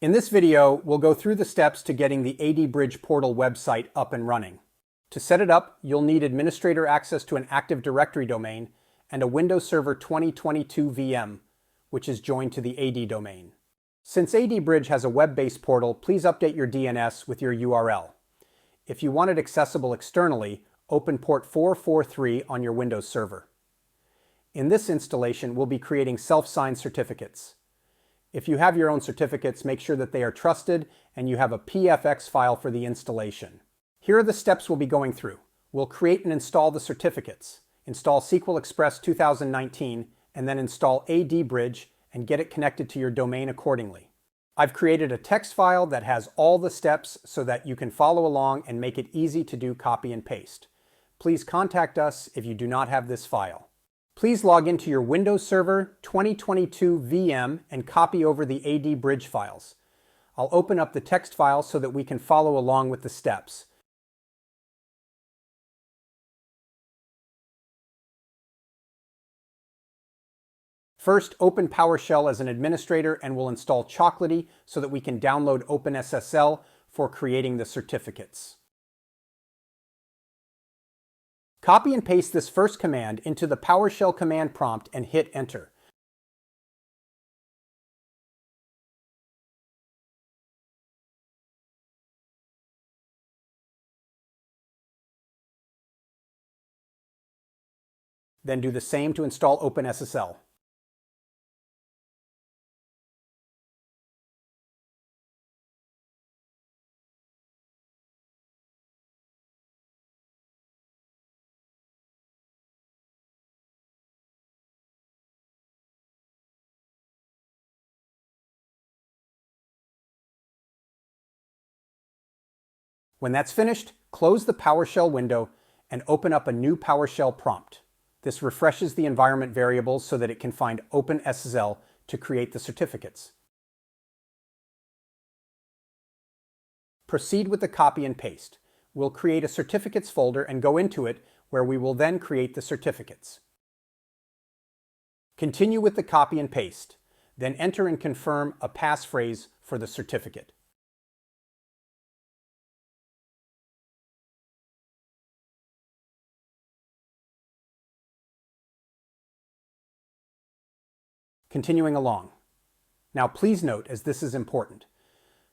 In this video, we'll go through the steps to getting the AD Bridge portal website up and running. To set it up, you'll need administrator access to an Active Directory domain and a Windows Server 2022 VM, which is joined to the AD domain. Since AD Bridge has a web-based portal, please update your DNS with your URL. If you want it accessible externally, open port 443 on your Windows Server. In this installation, we'll be creating self-signed certificates. If you have your own certificates, make sure that they are trusted and you have a PFX file for the installation. Here are the steps we'll be going through. We'll create and install the certificates, install SQL Express 2019, and then install AD Bridge and get it connected to your domain accordingly. I've created a text file that has all the steps so that you can follow along and make it easy to do copy and paste. Please contact us if you do not have this file. Please log into your Windows Server 2022 VM and copy over the AD Bridge files. I'll open up the text file so that we can follow along with the steps. First, open PowerShell as an administrator and we'll install Chocolatey so that we can download OpenSSL for creating the certificates. Copy and paste this first command into the PowerShell command prompt and hit Enter. Then do the same to install OpenSSL. When that's finished, close the PowerShell window and open up a new PowerShell prompt. This refreshes the environment variables so that it can find OpenSSL to create the certificates. Proceed with the copy and paste. We'll create a certificates folder and go into it where we will then create the certificates. Continue with the copy and paste, then enter and confirm a passphrase for the certificate. Continuing along. Now please note, as this is important,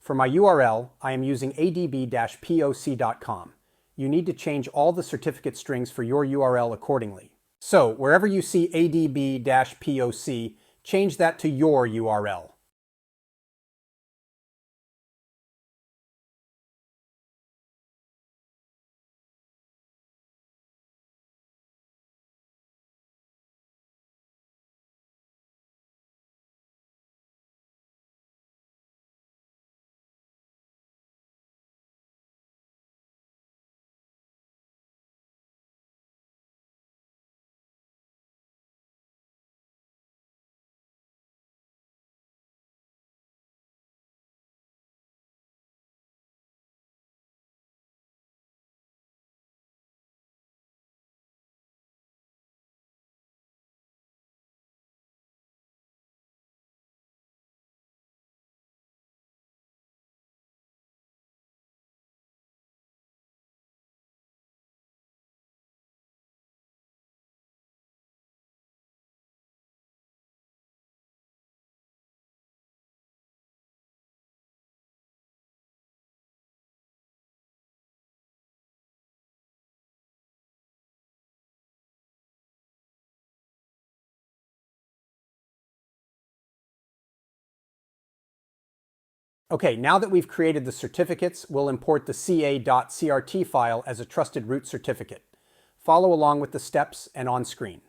for my URL, I am using adb-poc.com. You need to change all the certificate strings for your URL accordingly. So wherever you see adb-poc, change that to your URL. Okay, now that we've created the certificates, we'll import the ca.crt file as a trusted root certificate. Follow along with the steps and on screen.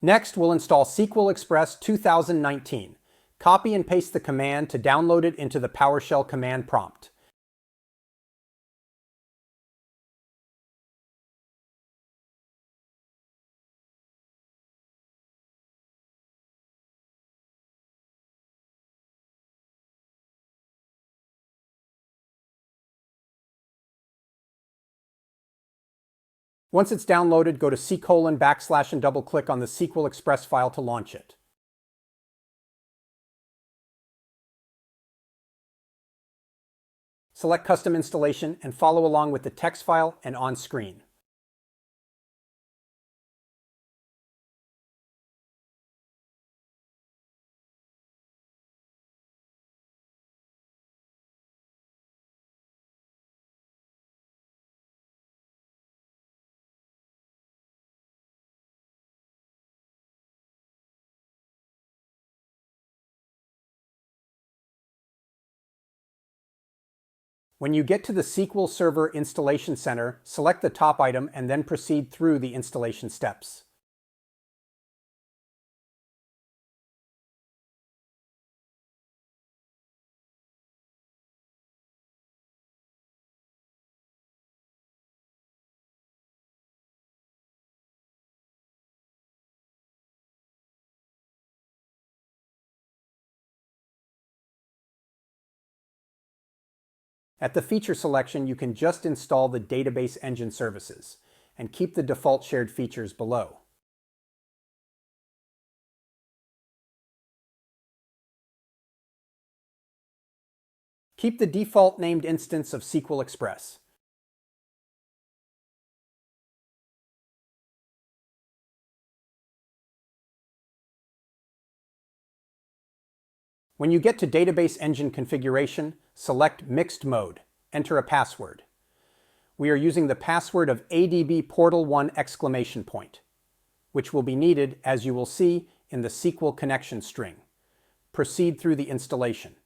Next, we'll install SQL Express 2019. Copy and paste the command to download it into the PowerShell command prompt. Once it's downloaded, go to C:/ and double-click on the SQL Express file to launch it. Select Custom Installation and follow along with the text file and on screen. When you get to the SQL Server Installation Center, select the top item and then proceed through the installation steps. At the feature selection, you can just install the database engine services and keep the default shared features below. Keep the default named instance of SQL Express. When you get to Database Engine Configuration, select Mixed Mode. Enter a password. We are using the password of ADB_portal1!, which will be needed, as you will see, in the SQL connection string. Proceed through the installation.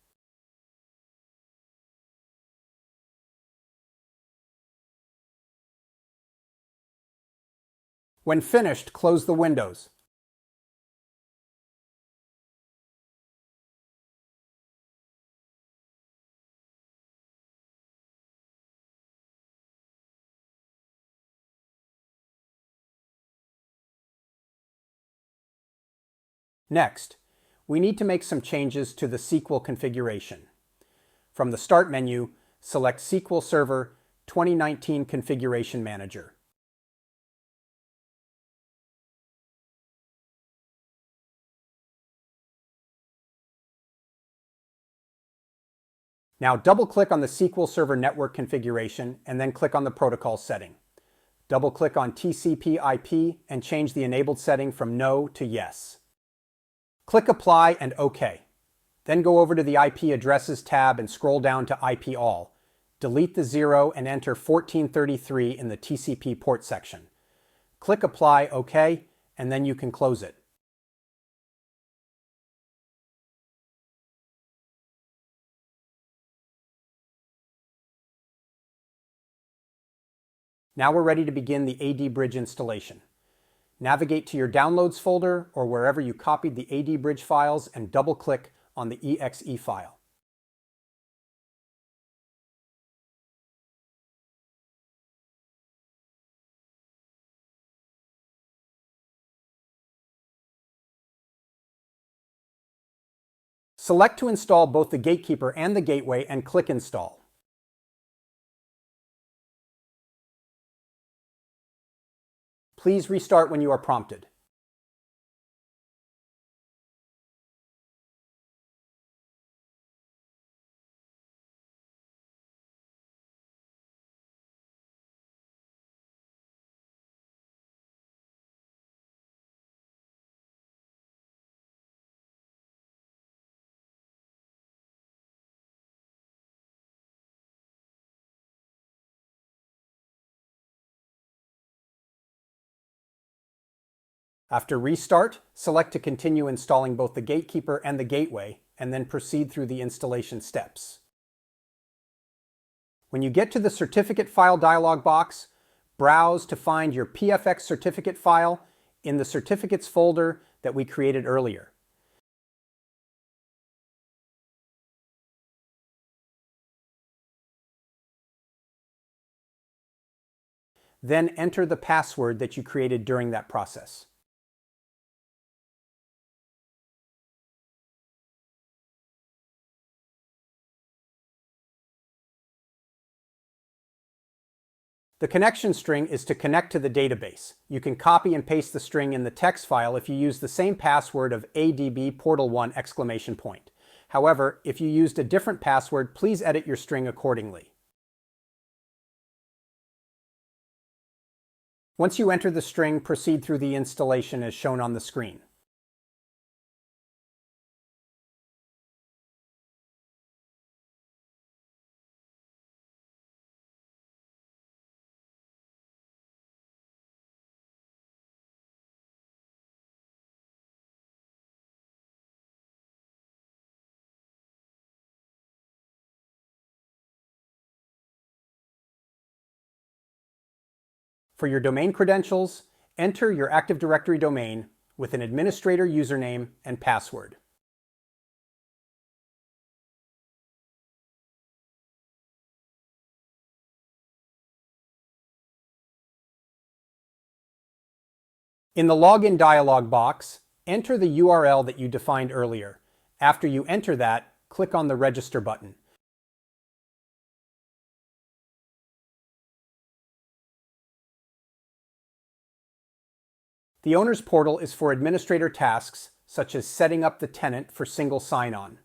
When finished, close the windows. Next, we need to make some changes to the SQL configuration. From the Start menu, select SQL Server 2019 Configuration Manager. Now double-click on the SQL Server Network configuration and then click on the protocol setting. Double-click on TCP/IP and change the enabled setting from No to Yes. Click Apply and OK. Then go over to the IP Addresses tab and scroll down to IP All. Delete the 0 and enter 1433 in the TCP port section. Click Apply, OK, and then you can close it. Now we're ready to begin the AD Bridge installation. Navigate to your Downloads folder or wherever you copied the AD Bridge files and double-click on the exe file. Select to install both the Gatekeeper and the Gateway and click Install. Please restart when you are prompted. After restart, select to continue installing both the Gatekeeper and the Gateway, and then proceed through the installation steps. When you get to the Certificate File dialog box, browse to find your PFX Certificate File in the Certificates folder that we created earlier. then enter the password that you created during that process. The connection string is to connect to the database. You can copy and paste the string in the text file if you use the same password of ADB portal1! However, if you used a different password, please edit your string accordingly. Once you enter the string, proceed through the installation as shown on the screen. For your domain credentials, enter your Active Directory domain with an administrator username and password. In the Login dialog box, enter the URL that you defined earlier. After you enter that, click on the Register button. The owner's portal is for administrator tasks, such as setting up the tenant for single sign-on.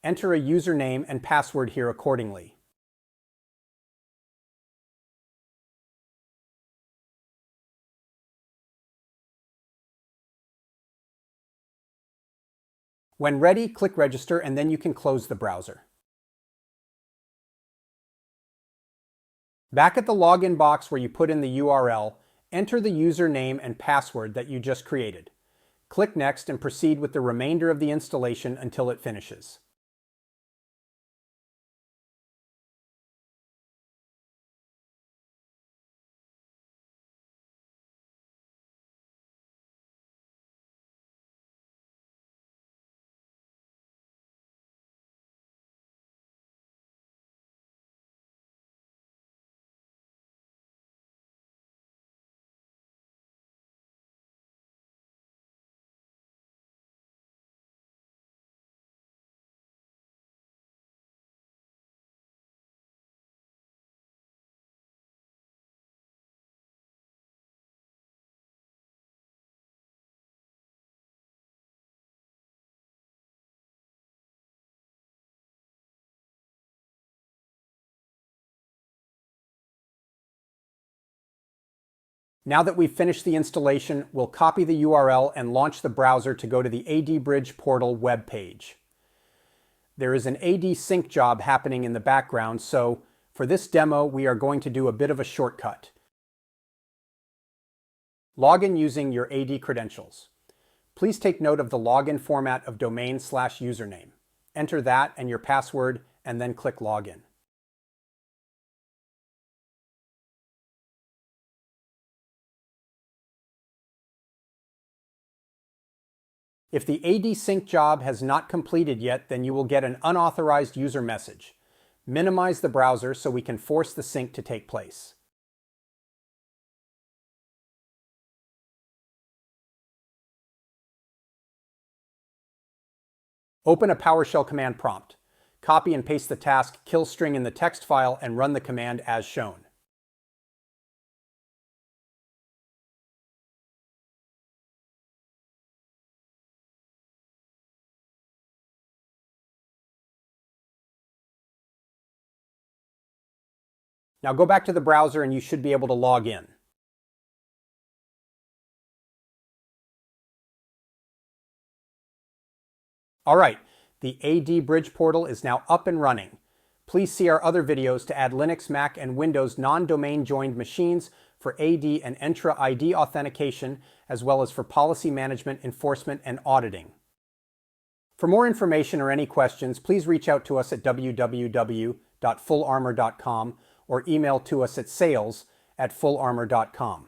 Enter a username and password here accordingly. When ready, click Register and then you can close the browser. Back at the login box where you put in the URL, enter the username and password that you just created. Click Next and proceed with the remainder of the installation until it finishes. Now that we've finished the installation, we'll copy the URL and launch the browser to go to the AD Bridge portal web page. There is an AD sync job happening in the background, so for this demo, we are going to do a bit of a shortcut. Log in using your AD credentials. Please take note of the login format of domain/username. Enter that and your password, and then click Login. If the AD sync job has not completed yet, then you will get an unauthorized user message. Minimize the browser so we can force the sync to take place. Open a PowerShell command prompt. Copy and paste the Taskkill string in the text file and run the command as shown. Now go back to the browser and you should be able to log in. All right, the AD Bridge portal is now up and running. Please see our other videos to add Linux, Mac, and Windows non-domain joined machines for AD and Entra ID authentication, as well as for policy management, enforcement, and auditing. For more information or any questions, please reach out to us at www.fullarmor.com or email to us at sales@fullarmor.com.